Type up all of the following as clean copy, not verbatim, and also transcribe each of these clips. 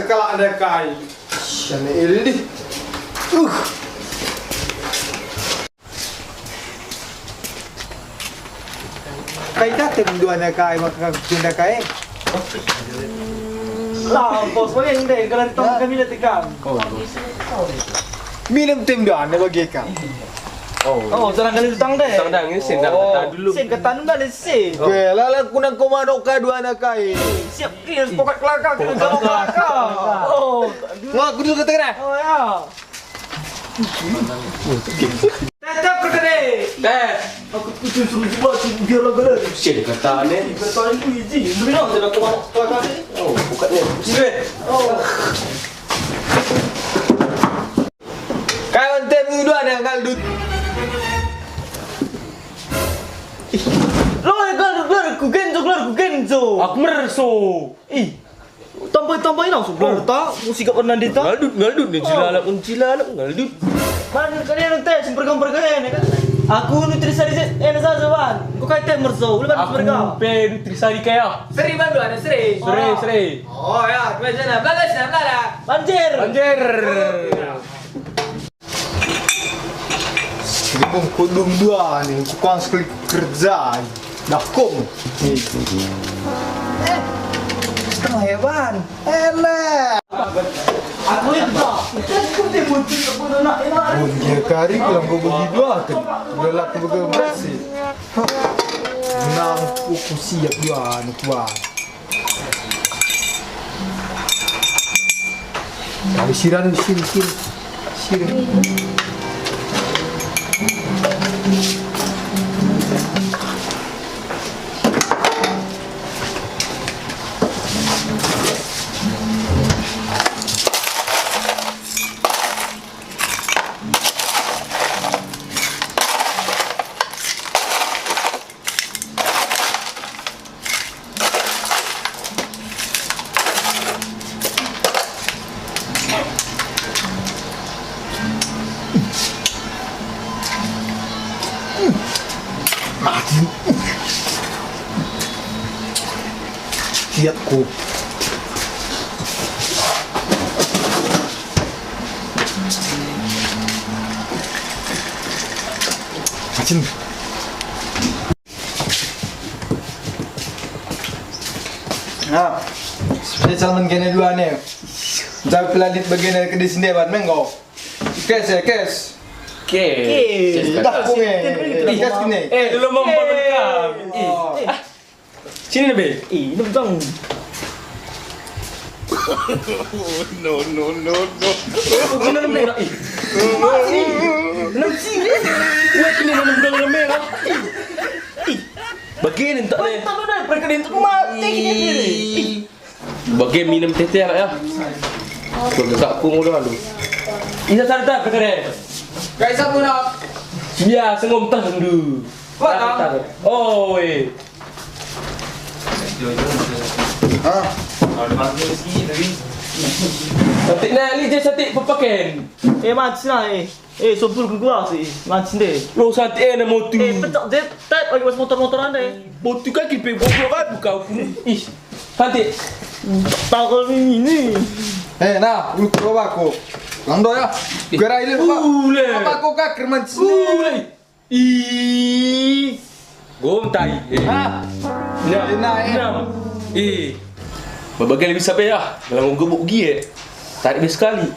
kalau ada kai. Sana ini. Kai datang dua nak kai maka pindah kai. Lah, bos boleh deh kalau tong kami letakkan. Minum tim dua nak bagi kau. Oh, jangan kali utang deh. Utang dah ni sen dah kata dulu. Sen kata nu dah sen. Oke, lala kunang komando ka dua nak kai. Siap clear pokok kelakar kita jauh kelakar. Oh, Wah, kudu kata kena. oh ya. Tetap kerja. Dah. Aku kudu suruh buat biar lo gelar. Sen kata ni. Betul ni izin. Beri nak saya nak kau kasih. Oh, bukannya. Sini. Oh. Kawan tim dua nak kaldut. Lo ku genzo. Aku merso. Ih. Tambahin langsung keluar tak? Musik kat pernah dia tak? Ngaldut ni jilalak ngaldut. Man kalian nanti sempergam-pergam kan? Aku nutrisari saja ban. Kau kata merso, boleh bantu mereka. Pe nutrisari kaya. Seri bandu ada seri. Seri. Oh ya, tu aja nak balas nak lara. Banjir. Ini pun kudung dua ni, kurang sekali kerja. Dah kom. Setengah ya ban. Elah. Aku itu tak. Aku dia bunyi aku nak enak. Bunyi kari bilang kau bagi dua kan. Udah laku bersih. Nang aku siap dua ni kuat. Kali siran. Mati. Siapku. Macam. Nah, spesial mengenai dua ni. Jauh peladit bagian dari kedai sendiri ban menggo. Kes. Dah kong Kes kini. Dulu memperkam. Sini be. Ini betul. No. Sini nampak nak. Nak sini. Wah, ini nampak merah. Bagian tak ni. Tak ada perkedin tu mati ni. Bagian minum teh ya. Kau tak kong dah lu. Isa sarta kata dia. Kaisa pun nak. Ya, sengom tah dulu. Oh, eh. Satik nak li je satik pepaken. Mati lah sobul gua sih. Mati deh. Lo satik na motu. Petak dia tak bagi motor-motoran deh. Motu kan kipe goblok kan buka aku. Ih. Satik. Tahu kalau ini. Nah, ulu coba aku. Langdo ya. Gerai le pak. Apa kau kak kerman sini? Ih. Gom tai. Nah. Berbagai lebih sampai ya. Kalau gebuk gigi tarik dia sekali.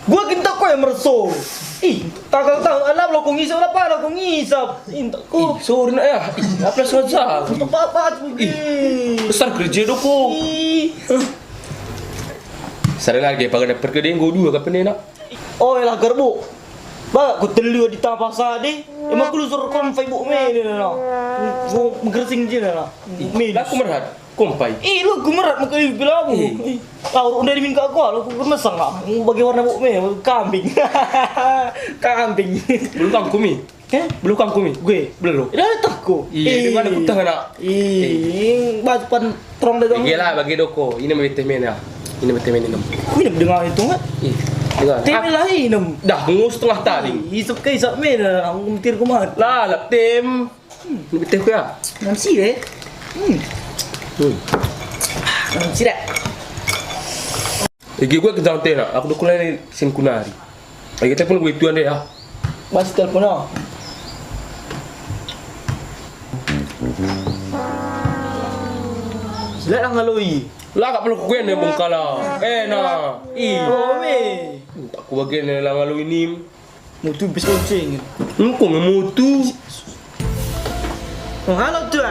Gua kinta kau yang merso. Tak tahu alam lo kau ngisap apa lo kau ngisap. Tak kau. Sorry nak ya. Apa saja. Apa Besar kerja doko. Sarang lagi pakai perkedeng go dua kapan ni nak? Oh lah gerbuk. Ba aku telu di tang pasar ni. Emang aku suruh kon Facebook me ni lah. Gua mengersing je lah. Me aku merhat. Kompai. Lu aku merat muka bilang aku. Tahu udah dimin kat aku, aku mesang lah. Bagi warna buk me kambing. Kambing. Belum kang kumi. Belum kang kumi. Gue belum. dah takku. Di mana aku tengah nak? Baju pan terong dah. Gila bagi doko. Ini vitamin ya. Ini vitamin minum. Aku nak dengar itu enggak? Dengar. Tim lain nam. Dah ngus setengah tadi. Isap ke isap me dah. Aku mentir ku mat. Lah, lap tim. Ini betul ke ya? Nanti Sidak. Igi gue ke jalan tena, aku udah kulai sin kunari. Lagi telepon gue itu ande ya. Mas telepon oh. Sidak lang ngalui. Lah gak perlu gue nih bengkala. Nah, Oh me. aku bagian nih lah ngalu ini. Mutu bis kucing. Kok ngemutu? Oh, halo tuh.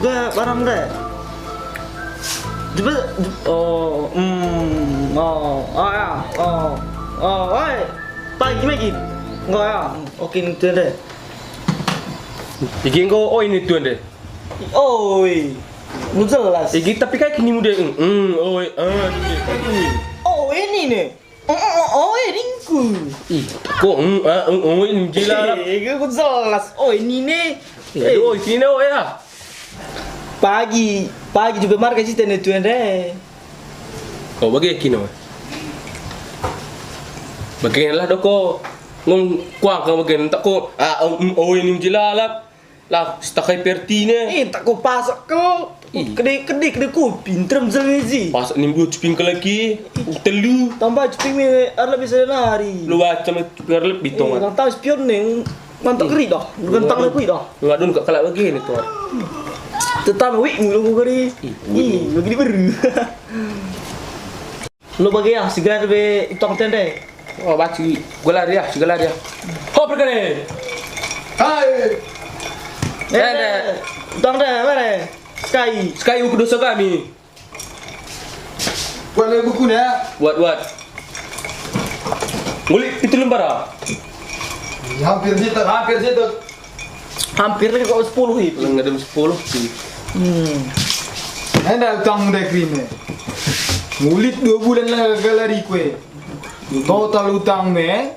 Gua barang deh. Coba oi. Pagi lagi. Enggak ya. Oke itu deh. Igi gue oh ini tuh ande. Oi. Lu jelas. Igi tapi kayak gini muda. Ini. Oh, ini nih. Oh, ini ku. Ih, kok ini gila. Gue jelas. Oh, ini nih. Oh, sini oh ya. Pagi juga marka sih itu deh. Kau bagi kino. Bagian lah doko. Ngom kuang kau bagian tak ko. Oh ini gila lah setakai pertine. Tak kau pasak kau. Kede ku pinter sih. Pas nimbu cuping ke lagi. Telu. Tambah cuping me ada bisa nari. Lu macam cuping lebih tong. Yang tahu spion nih mantap keri dah. Gentang lebih dah. Lu adun kak kalak lagi ni tu. Tetap wik mulu keri. Begini baru. Lo bagi yang segera be itong tende. Oh baci. Gula dia, segala dia. Ho perkara. Hai. Itong deh, mana? Sky Uku dosa kami. Buat lagi buku ni ya. Buat. Ngulik itu lembar. Hampir situ. Hampir lagi kok 10 itu. Lengadem 10 sih. Anda utang dah krim ni. Ngulit 2 bulan lah galeri kue. Total utang me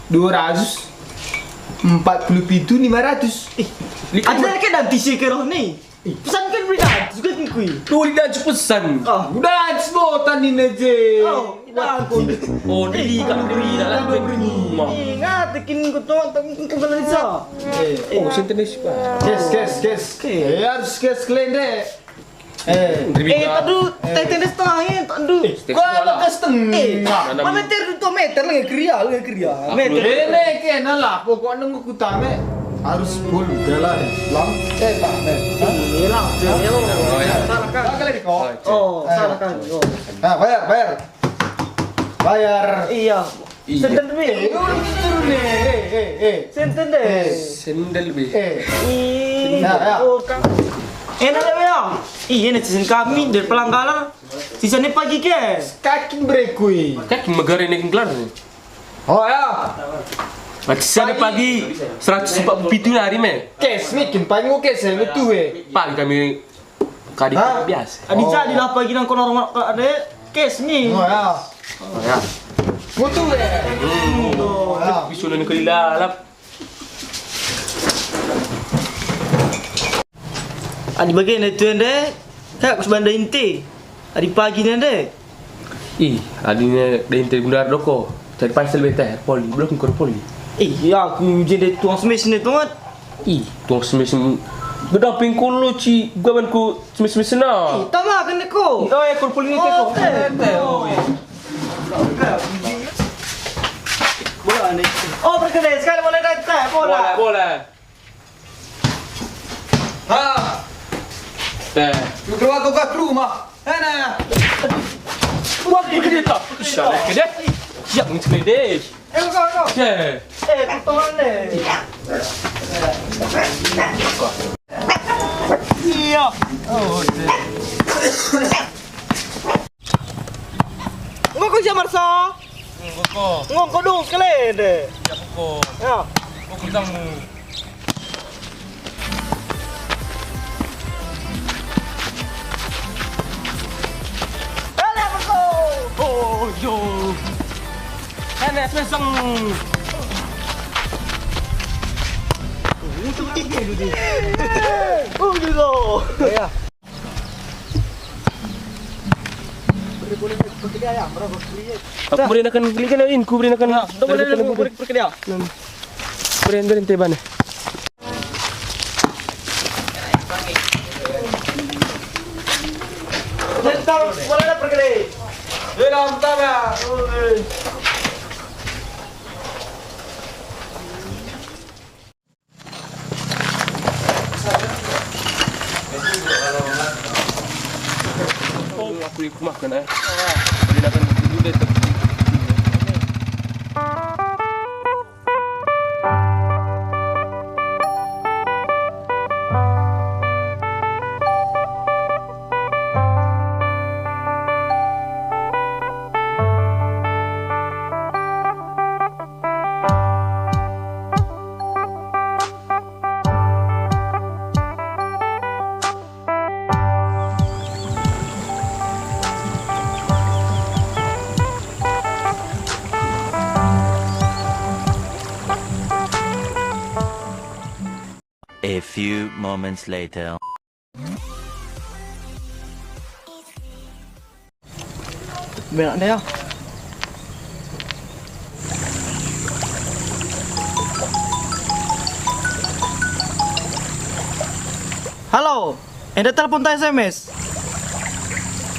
247.500. Ada lagi nanti sih kerah ni. Pesan kan beri dah, juga ni kui. Tulis dah pesan. Udah sebutan ini aja. Oh, diri kat diri dah lah. Ingat tekin kau tu galeri sa. Oh, sentenis pa. Kes. Harus kes kalian deh. Tadu, teh setengah ya, tadu. Kau lekas setengah. Mana meter 2 meter lagi kriya. Meter. Ini kena lah. Pokoknya nunggu kutame harus full jalan. Lam, tak me. Hilang. Oh ya. Salah kan. Kali ni kau. Oh, salah kan. Bayar. Iya. Senten be. Senten deh. Sendal be. Oh, kan. Enak dah ya. Ini season kami dari pelanggaran. Season ni pagi ke? Kaki berekui. Kak megare ni kelar ni. Oh ya. Macam sana pagi 147 hari me. Kes mikin paling oke saya betul Pagi kami kadi biasa. Adi jadi lah pagi nang kono rumah ada kes ni. Oh ya. Oh ya. Betul Oh. Bisu ni kelilap. Adi bagian itu ende. Kak kusbanda inti. Adi pagi ni ende. Adinya dah intai bundar doko. Cari pasal betah poli, belum kau poli. Ya aku jadi tuang semes ni tuan. Tuang semes berdamping kulu ci, gua ban ku semes na. Tama kan ko. Oh, ekor poli ni teko. Bola ni. Oh, berkedai sekali boleh datang bola. Boleh. Keluar ke rumah. Ana. Wah, berkedai tak? Insyaallah kedai. Siap ni kedai. Kau. Kutuan ni. Iya. Ngoko siya Marso? Ngoko dong sekali deh. Ya pokok. Ya. Pokok kamu. Alah Marso. Oh, yo. Ana semesang. Oh, gitu. Ya. Aku beri nak kelikan lain, ku beri nak. Dah boleh berkedai. Beri teban. Tahu boleh dah pergi deh. Dalam pertama. Oh, aku makan Boleh makan dulu deh. A few moments later. Benar deh ya. Halo, ada telepon tak SMS?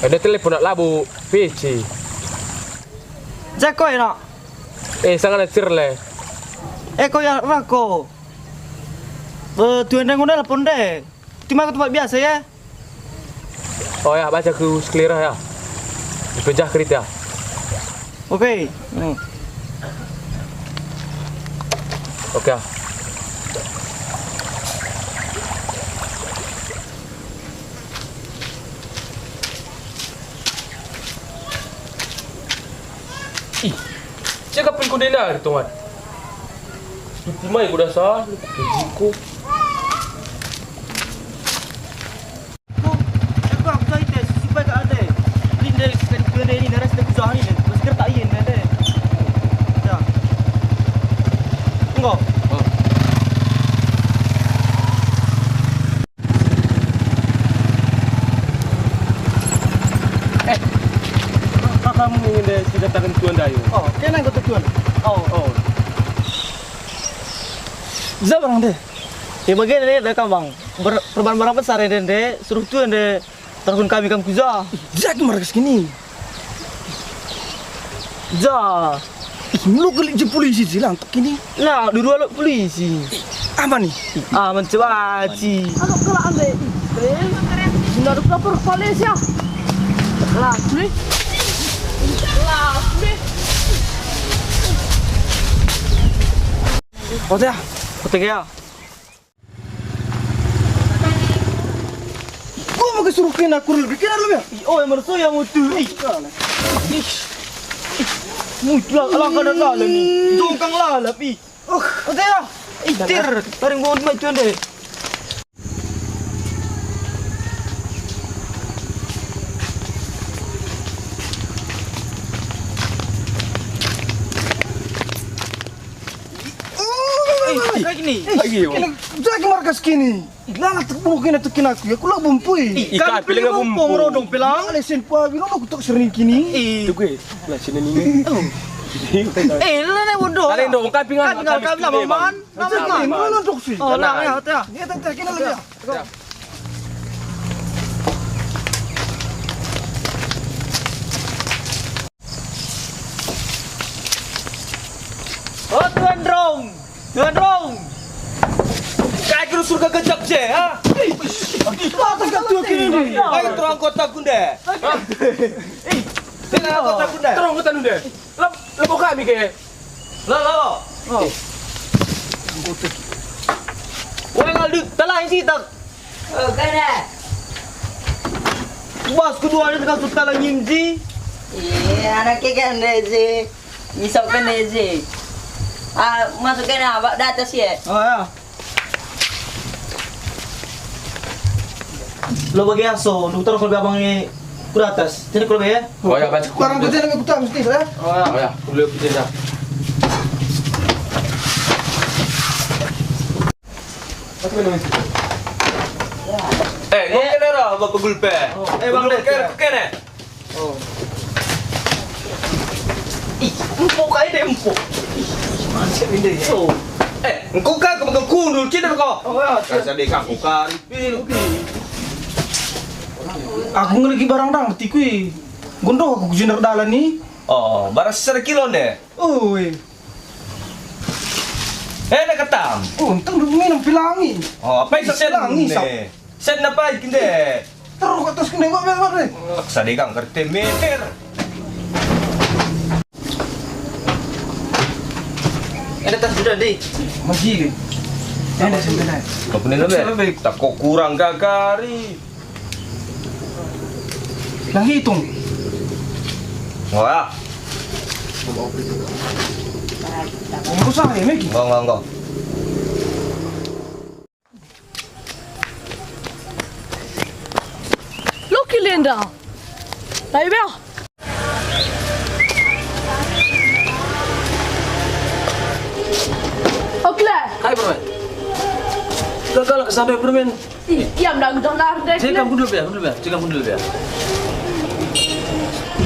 Ada telepon nak labu PC. Jakoy nak. Sangat nak cirle. Kau ya rako. Tuan dah guna telepon deh. Cuma ke tempat biasa ya. Oh ya, baca ke sekelirah ya. Dipejah kereta. Okey. Okey. Cakap pun kau dengar, tuan. Itu mai kau dah sah, kejiku. Aku cari tes supaya tak ada. Ini dari kena ini dari segi usaha ni. Mesti kena tak yin ada. Ya. Enggak. Kamu ingin sudah tangan tuan dayu. Oh, kena kau tuan. Oh. Zabarang deh. Bagian ni dah kau bang. Perban barang besar ni deh. Suruh tuan deh. Telepon kami kuza. Jak markas kini. Ja. Lu gelik je polisi silang tak kini. Nah, dulu alok polisi. Apa ni? Mencoba ci. Kalau kalau ambil sudah ada lapor polisi ya. Kelas ni. Kelas ni. Oh dah. Kau ya. Kau mau kesuruh kena aku lebih kena lu ya? Oh, yang merasa yang mutu. Mutu lah, alang kau dah lah ni. Jongkang lah pi. Oh dah. Ter, taring gua mai tuan deh. Kayak gini. Jak markas kini. Lala tak mau kena tekin aku ya. Aku lah bumpui. Ikan pilih nggak bumbu. Rodong pelang. Alesen pa bilang aku tak sering kini. Itu gue. Lah sini ni. Lah ni bodoh. Kalian dong kan pingan. Kan kami lah maman. Nama mana dok sih? Oh, nah ya, teh. Ya tak kena lebih. Oh, Tuan Rong. Tuan Rong. Kau kira surga kejap je, ha? Tak kat kini. Ayo terang kota kunde. Tengah kota kunde. Terong kata nu deh. Lepo kami ke. Lah. Oh. Wah, ngaldu telah isi tak. Oh, kena. Bas kedua ni tengah suka lah nyimji. Anak kan rezi. Misal kan rezi. Masukkan abak dah atas ya. Oh ya. Lo bagi aso, lu taruh kalau abang ni ke atas. Jadi kalau ya. Oh ya, baca. Barang kerja dengan kita mesti ya. Oh ya, dulu kita dah. Mungkin ada apa pegulpe? Bang deh. Kene. Empuk kaya deh empuk. Macam ni deh. So. Engkau kan kau kundul kita kau. Oh ya. Kasih dia kau kan. Aku ngelagi barang dang beti kui. Gondok aku kujinar dalan ni. Oh, barang 1 kilo deh. Oi. Nak ketam. Untung dulu minum pilangi. Oh, apa yang sen Pilangi sap. nih? Sen apa ikin deh? Terus ke atas kena buat deh. Sadegang kerti meter. Ada tas sudah deh. Masih deh. Ada sebenarnya. Kau punya lebih? Tak kok kurang gagari. Lah hitung. Wah, Aku salah ya, Meki. enggak. Lucky Linda. Ayo bel. Oke lah. Hai permen. Gagal kesana permen. Iya, dah gudang dek. Cek kamu dulu ya. Cek kamu dulu ya.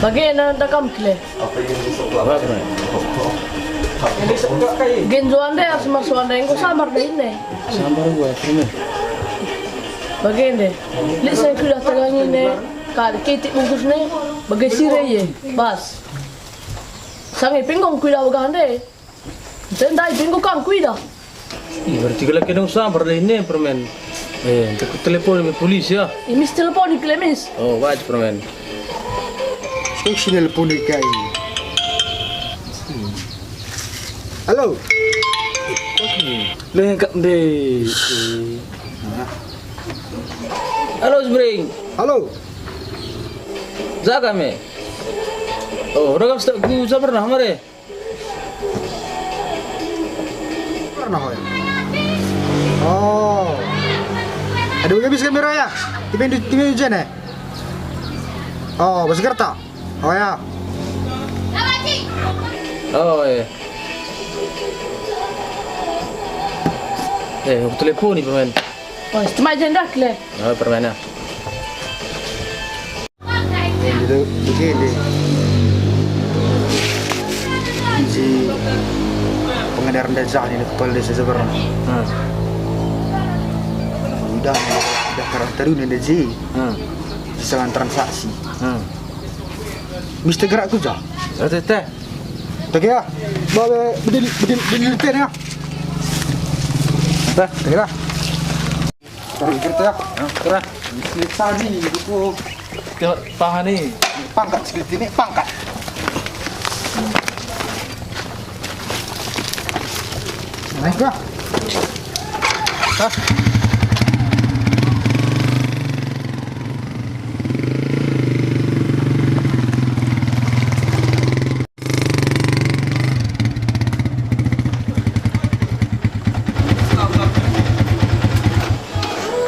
Bagaimana dah kamu kle? Apa permen? Genzo anda harus masuk anda yang kau samar deh ini. Sambar gue permen. Bagaimana? Lihat saya sudah tegang ini. Kali ketik bungkus ni, bagai sirih ye, bas. Sangat pinggong kuida bagai anda. Tendai pinggong kan kuida. Berarti kalau kita sambar deh ini permen. Aku telepon ke polis ya. Ini telepon di Clemens. Oh, wajib permen. Sini telepon ni kai. Halo. Lengkap deh. Halo Spring. Halo. Zaga me. Oh, udah kamu ku sabar nah mare. Mana hoy? Oh. Ada bagaimana bisa kamera ya? Tiba hujan ya? Oh, masih kerta? Oh ya. Oh, aku telepon ni permen. Oh, cuma janda kle. Oh, permen ya. Itu begini. Si pengendara desa ini kepala desa sebenarnya. Udah karakter ini desa. Sesalan transaksi. Mister gerak tu jah. Teh. Tak ya. Bawa bedil ya. Dah, tak ya. Tarik kereta ya. Kerah. Slip tadi itu Tengok paha ni. pangkat slip ini pangkat. Naik dah.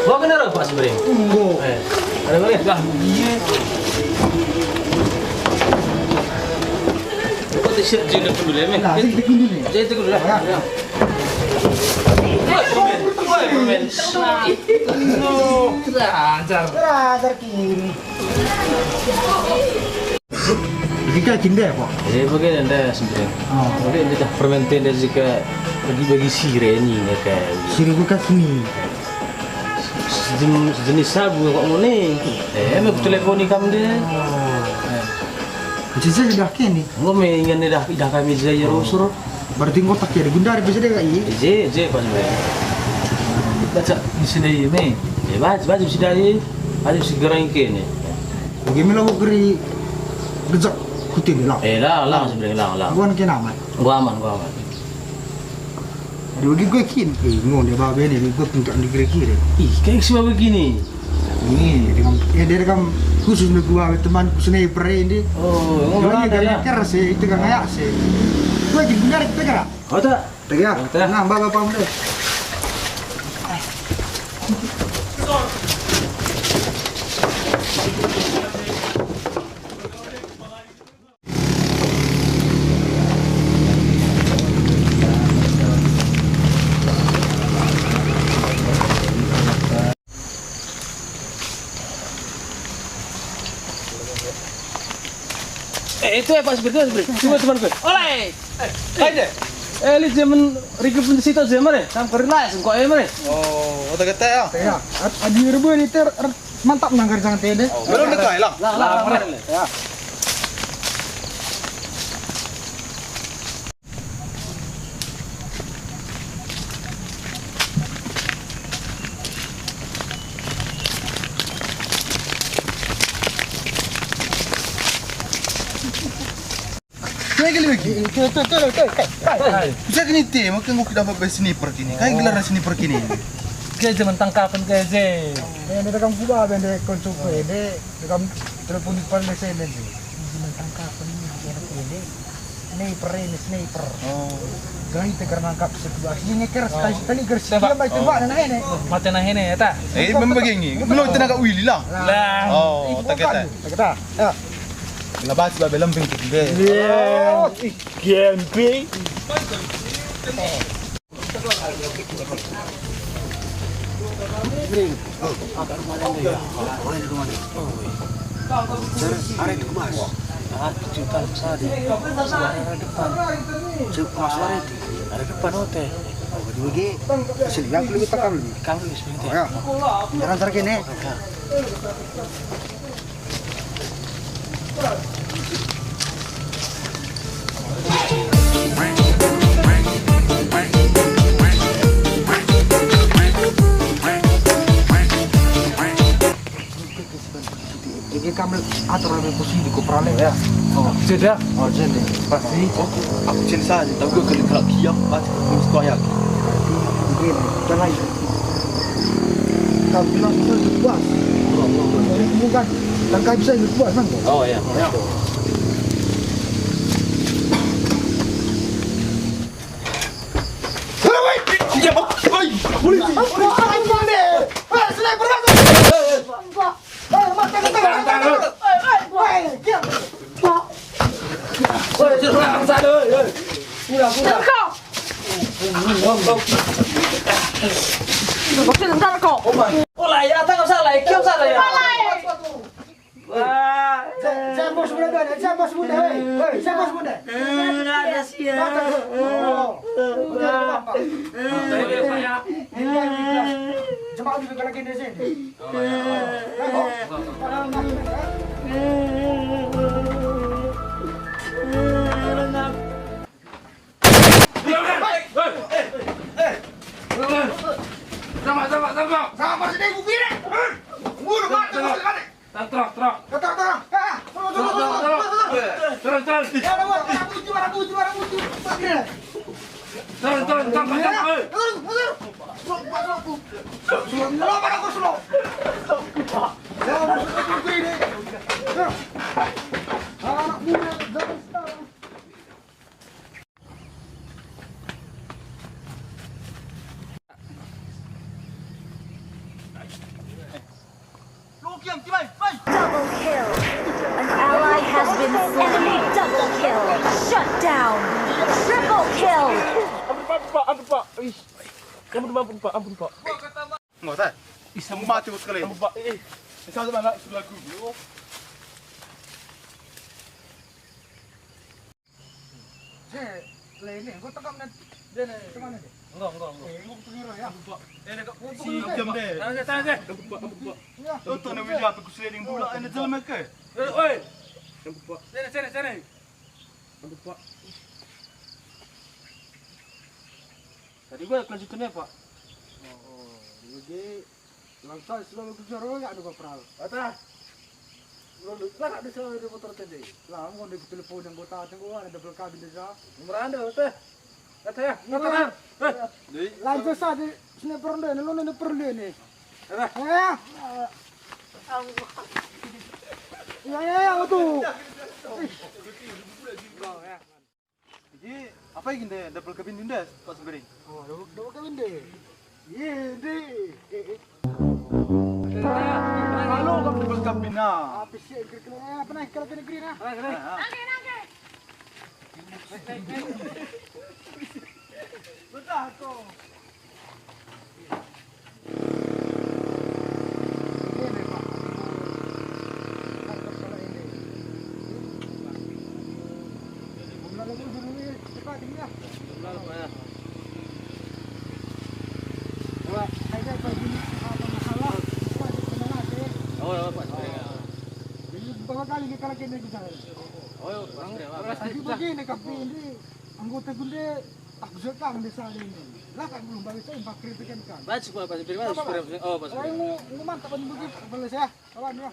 Bawa kena apa sebenarnya? Tunggu. Ada boleh? Dah. Iya. Kau t-shirt je dulu ya, men. Nah, ini dulu ni. Jadi tu dulu lah. Ya. Permen. Terasar kiri. Jika kinda apa? Bagai anda sebenarnya. Oh, Boleh anda dah permenten dan jika bagi sirih ni kan. siri buka sini. Sejenis sabu kok ni. Mak telefon ni kamu dia. Jadi saya dah kini. Ngom ingat ni dah kami saya rusur. Berarti kau tak kira gundar bisa dia kat ini. Je pas sebenarnya. Baca di sini ni. Baca di sini. Ada segera ingin ni. Bagaimana kau kiri gejak kutin lah. Lah sebenarnya lah. Gua nak kena aman. Gua aman. Ada bagi gue kin. Ngon dia bawa ni gue tunjuk di kiri. Kayak semua begini. Ini dia rekam khusus untuk gua teman sniper ini. Oh, Gua ngomong ni ada ya. ker sih itu kan ayak sih. Gua lagi benar kita kan. Kau tak? Tak ya. Tak. Nah, bapak muda. Itu Pak Seperti. Coba temanku. Oleh. Aja. Lihat zaman Ricky pun di situ zaman ni. Sampai relax kau mana? Oh, otak kata ya. Tak ya. Adi rebo ni Mantap nang kerjaan tede. Belum dekai lah. Ya. Bisa kini teh, makan gua dapat beli sniper kini. Kayak gelar sniper kini. Kaya zaman tangkapan kaya je. Yang ada kamu juga bende konsum pede, kamu telepon di depan saya bende. Mentang kapan ini pede. Sniper. Oh. Gaya itu karena nangkap sebuah sini keras sekali keras. Dia baik tebak dan ini. Mata nah ini ya ta. Memang begini. Belum tenaga Willy lah. Lah. Oh, tak kata. Kita. Ya. Lepas babe lembing tu be. Yeah. Camping. Jangan kene. Jadi kamu atur lebih posisi di koprale ya. Oh, sudah. Oh jadi Pasti. Aku cina saja, tapi gua kalau kiam pas aku koyak. begini. Jangan itu. Kau bilang itu puas. Jadi bukan. Dan kau bisa itu puas kan? Oh ya. Siapa sebenarnya? Siapa sebenarnya? Hei, siapa sebenarnya? Ada siapa? Jemaah juga lagi di sini. Sama sini ibu kiri. Mulu mak, terus. Double kill. An ally has been enemy double kill. Shut down. Triple kill. Ampun pak. Ampun pak. Enggak tahu. Bisa mati sekali. Ampun pak. Saya mana sebelah gua. Ini, gua tekam nanti. Dene, kemana deh? Enggak. Gua peluru ya. Jam deh. Ampun pak. Tuh nak video apa kuseling bola ini jalan ke? Oi. Ampun pak. Sini. Ampun pak. Tadi gua kelanjutannya pak. Jadi langsung selalu kejar ya ada kopral. Atas. Lalu kan ada selalu motor tadi. Lah mau di telepon yang gua tahu gua ada double cabin aja. Nomor anda teh. Ya. Ngatakan. Lanjut saja sniper deh, lu nih perlu ini. Ya. Ya, betul. Jadi apa yang deh double cabin dindas pas bering? Oh, double cabin deh. Iya deh. Kalau kamu double cabin nah. Apa sih kira-kira apa nih kalau negeri nah? Betul kok. Jadi berapa kali kita lagi naik sana? Oh, orang dia. Tapi begini kapi ini anggota gunde tak bisa kang desa ini. Lah kan belum balik saya empat kritikan kan. Baca sekolah pas firman. Oh, pas. Kalau yang mau mantap begitu, boleh saya kawan ya.